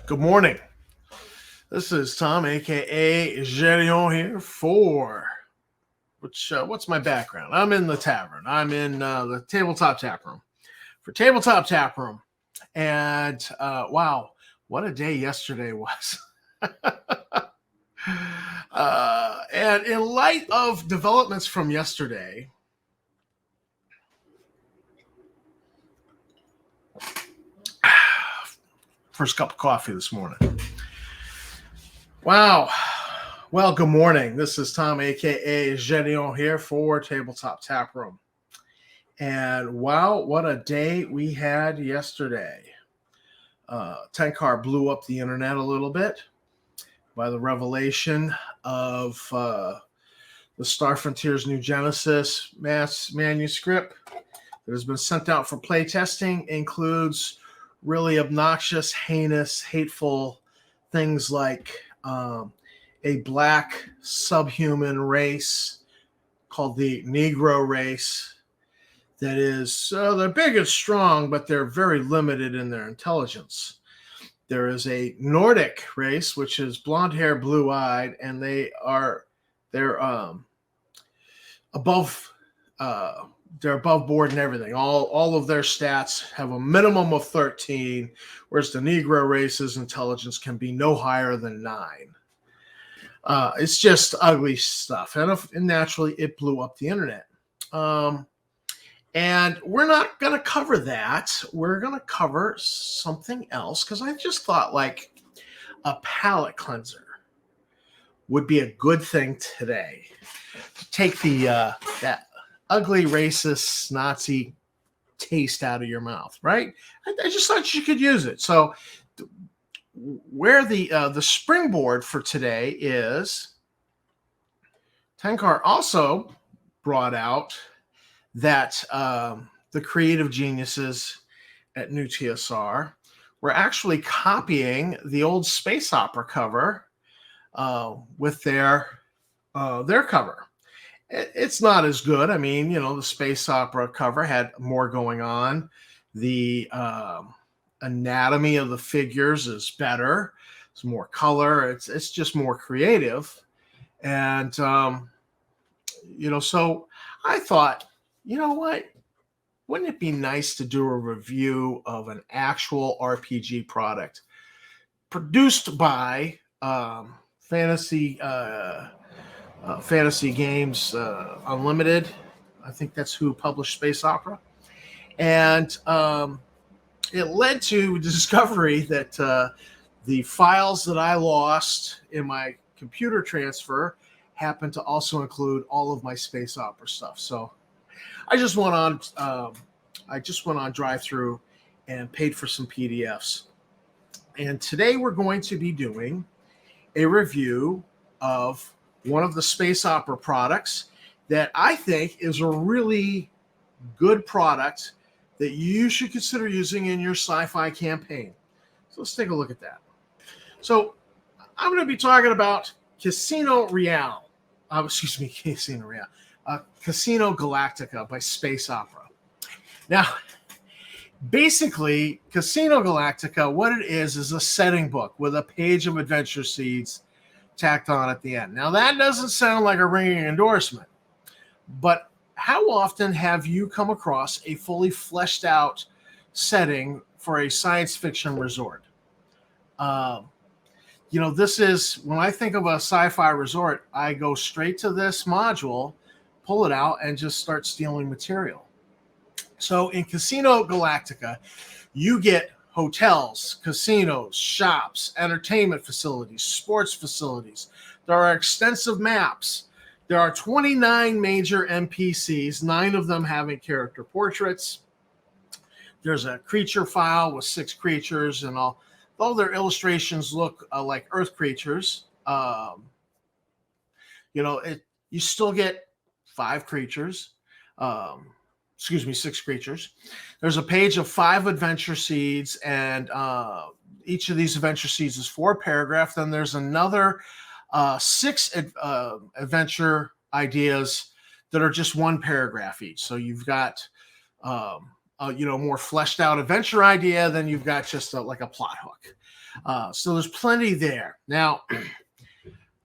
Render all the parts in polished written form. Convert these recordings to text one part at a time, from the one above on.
Good morning. This is Tom, aka Gerion, here for what's my background? I'm in the tavern. I'm in the tabletop tap room for tabletop tap room, and wow, what a day yesterday was! And in light of developments from yesterday, first cup of coffee this morning. Wow. Well, good morning. This is Tom, aka Gerion, here for Tabletop Tap Room. And wow, what a day we had yesterday. Tenkar blew up the internet a little bit by the revelation of the Star Frontiers New Genesis mass manuscript that has been sent out for playtesting. Includes really obnoxious, heinous, hateful things like a black subhuman race called the Negro race that is, they're big and strong, but they're very limited in their intelligence. There is a Nordic race, which is blonde hair, blue eyed, and they're above they're above board and everything. All of their stats have a minimum of 13, whereas the Negro race's intelligence can be no higher than 9. It's just ugly stuff, and naturally it blew up the internet. And we're not going to cover that. We're going to cover something else because I just thought like a palate cleanser would be a good thing today. Take the that ugly, racist, Nazi taste out of your mouth, right? I just thought you could use it. So where the springboard for today is, Tenkar also brought out that the creative geniuses at New TSR were actually copying the old space opera cover with their cover. It's not as good. I mean, you know, the space opera cover had more going on. The anatomy of the figures is better. It's more color. It's just more creative. And, so I thought, you know what? Wouldn't it be nice to do a review of an actual RPG product produced by Fantasy Games Unlimited? I think that's who published Space Opera. And it led to discovery that the files that I lost in my computer transfer happened to also include all of my Space Opera stuff. So I just went on drive-through and paid for some PDFs. And today we're going to be doing a review of one of the Space Opera products that I think is a really good product that you should consider using in your sci-fi campaign. So let's take a look at that. So I'm going to be talking about Casino Galactica by Space Opera. Now, basically, Casino Galactica, what it is a setting book with a page of adventure seeds tacked on at the end. Now, that doesn't sound like a ringing endorsement, but how often have you come across a fully fleshed out setting for a science fiction resort? This is, when I think of a sci-fi resort, I go straight to this module, pull it out, and just start stealing material. So in Casino Galactica, you get hotels, casinos, shops, entertainment facilities, sports facilities. There are extensive maps. There are 29 major NPCs, 9 of them having character portraits. There's a creature file with 6 creatures, and all their illustrations look like Earth creatures. You still get 5 creatures. 6 creatures. There's a page of 5 adventure seeds, and each of these adventure seeds is 4 paragraphs. Then there's another 6 adventure ideas that are just 1 paragraph each. So you've got more fleshed out adventure idea, then you've got just like a plot hook. So there's plenty there. Now,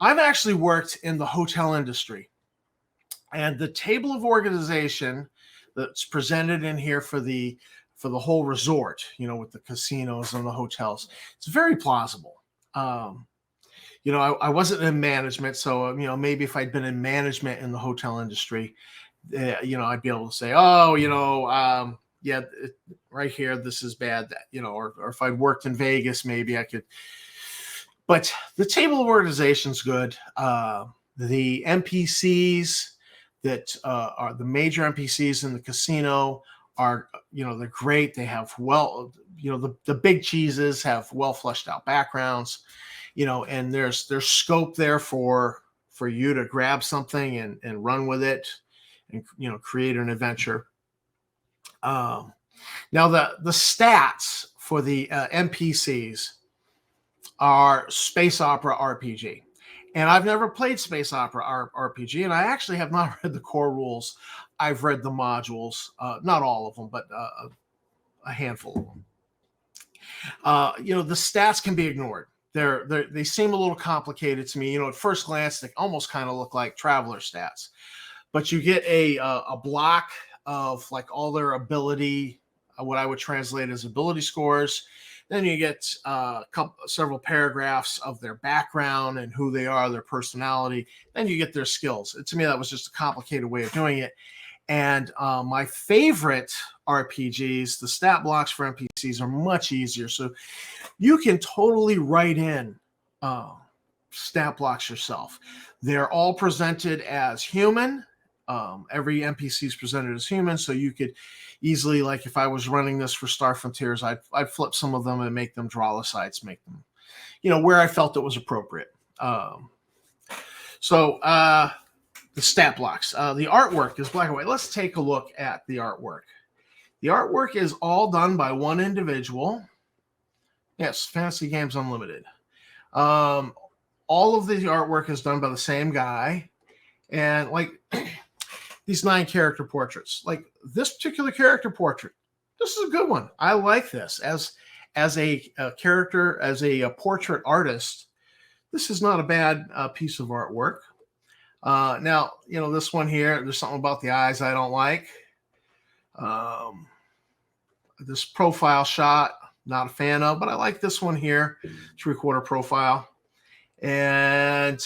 I've actually worked in the hotel industry, and the table of organization that's presented in here for the whole resort, with the casinos and the hotels, it's very plausible. I wasn't in management, so maybe if I'd been in management in the hotel industry, I'd be able to say, yeah, right here, this is bad, or if I'd worked in Vegas, maybe I could. But the table of organization's good. The NPCs that are the major NPCs in the casino are, they're great. They have the big cheeses have well fleshed out backgrounds, and there's scope there for you to grab something and run with it and, create an adventure. Now the stats for the NPCs are space opera RPG. And I've never played space opera RPG, and I actually have not read the core rules. I've read the modules, not all of them, but a handful of them. The stats can be ignored. They seem a little complicated to me. At first glance, they almost kind of look like traveler stats. But you get a block of like all their ability, what I would translate as ability scores. Then you get several paragraphs of their background and who they are, their personality. Then you get their skills. To me, that was just a complicated way of doing it. And my favorite RPGs, the stat blocks for NPCs are much easier. So you can totally write in stat blocks yourself. They're all presented as human. Every NPC is presented as human, so you could easily, like if I was running this for Star Frontiers, I'd flip some of them and make them draw the sites, make them, where I felt it was appropriate. So the stat blocks, the artwork is black and white. Let's take a look at the artwork. The artwork is all done by one individual. Yes, Fantasy Games Unlimited. All of the artwork is done by the same guy, and like these 9 character portraits, like this particular character portrait, this is a good one. I like this as a character, as a portrait artist. This is not a bad piece of artwork. Now, this one here, there's something about the eyes I don't like. This profile shot, not a fan of, but I like this one here, 3/4 profile. And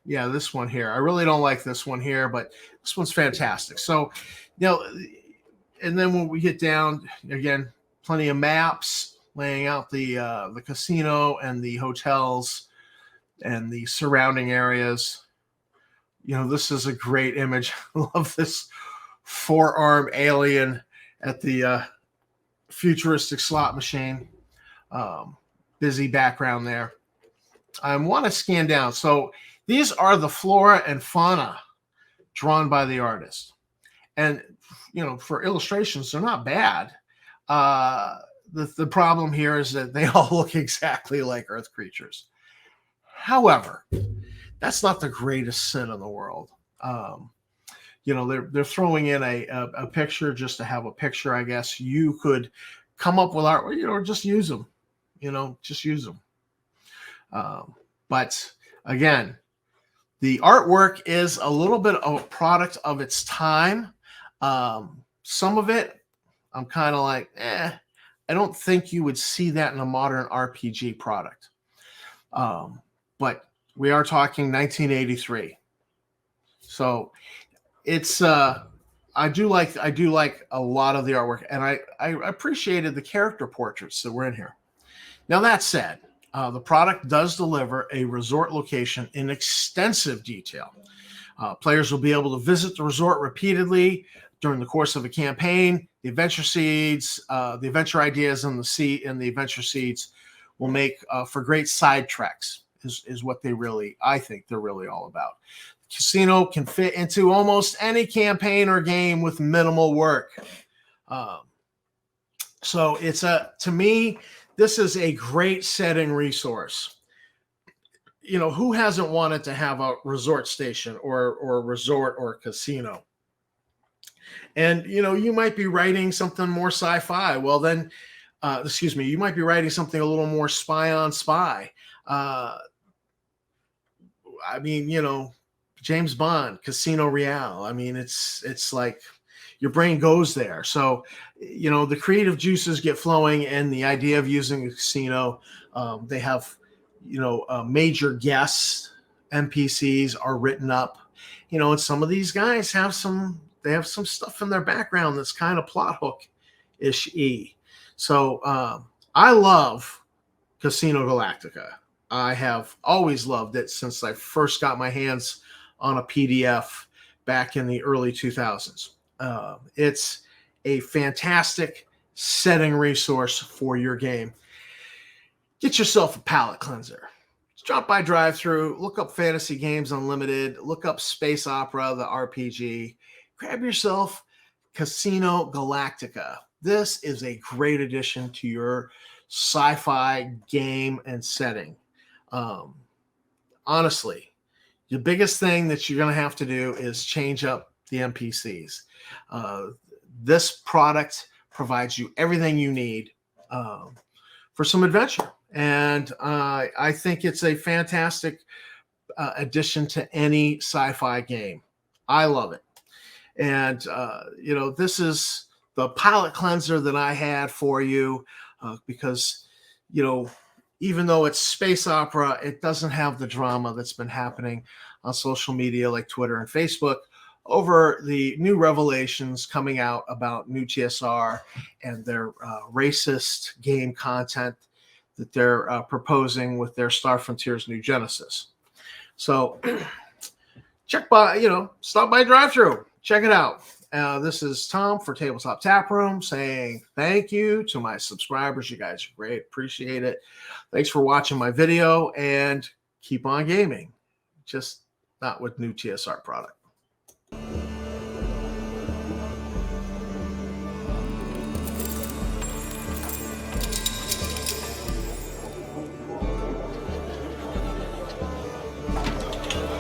yeah, this one here. I really don't like this one here, but this one's fantastic. So, and then when we get down, again, plenty of maps laying out the casino and the hotels and the surrounding areas. This is a great image. I love this 4-arm alien at the futuristic slot machine. Busy background there. I want to scan down. So these are the flora and fauna drawn by the artist. And, for illustrations, they're not bad. The problem here is that they all look exactly like Earth creatures. However, that's not the greatest sin in the world. They're throwing in a picture just to have a picture, I guess. You could come up with art, or just use them. Just use them. But again, the artwork is a little bit of a product of its time. Some of it, I'm kind of like, I don't think you would see that in a modern RPG product. But we are talking 1983. So it's, I do like a lot of the artwork, and I appreciated the character portraits that were in here. Now, that said, the product does deliver a resort location in extensive detail. Players will be able to visit the resort repeatedly during the course of a campaign. The adventure seeds, the adventure ideas in the adventure seeds will make for great side treks, is what I think they're really all about. The casino can fit into almost any campaign or game with minimal work. So to me, this is a great setting resource. Who hasn't wanted to have a resort station or a resort or a casino? And you might be writing something more sci-fi. Well, then, excuse me, you might be writing something a little more spy on spy. Uh, I mean, James Bond, Casino Royale. I mean, it's like your brain goes there. So, the creative juices get flowing, and the idea of using a casino, they have, major guests, NPCs are written up, and some of these guys they have some stuff in their background that's kind of plot hook ish. So, I love Casino Galactica. I have always loved it since I first got my hands on a PDF back in the early 2000s. It's a fantastic setting resource for your game. Get yourself a palette cleanser. Drop by drive-through, look up Fantasy Games Unlimited, look up Space Opera, the RPG. Grab yourself Casino Galactica. This is a great addition to your sci-fi game and setting. Honestly, the biggest thing that you're going to have to do is change up the NPCs. This product provides you everything you need for some adventure. And I think it's a fantastic addition to any sci-fi game. I love it. And, this is the palette cleanser that I had for you because, even though it's space opera, it doesn't have the drama that's been happening on social media like Twitter and Facebook over the new revelations coming out about new TSR and their racist game content that they're proposing with their Star Frontiers New Genesis. So stop by drive-thru, check it out. This is Tom for Tabletop Tap Room saying thank you to my subscribers. You guys are great. Appreciate it. Thanks for watching my video, and keep on gaming. Just not with new TSR product.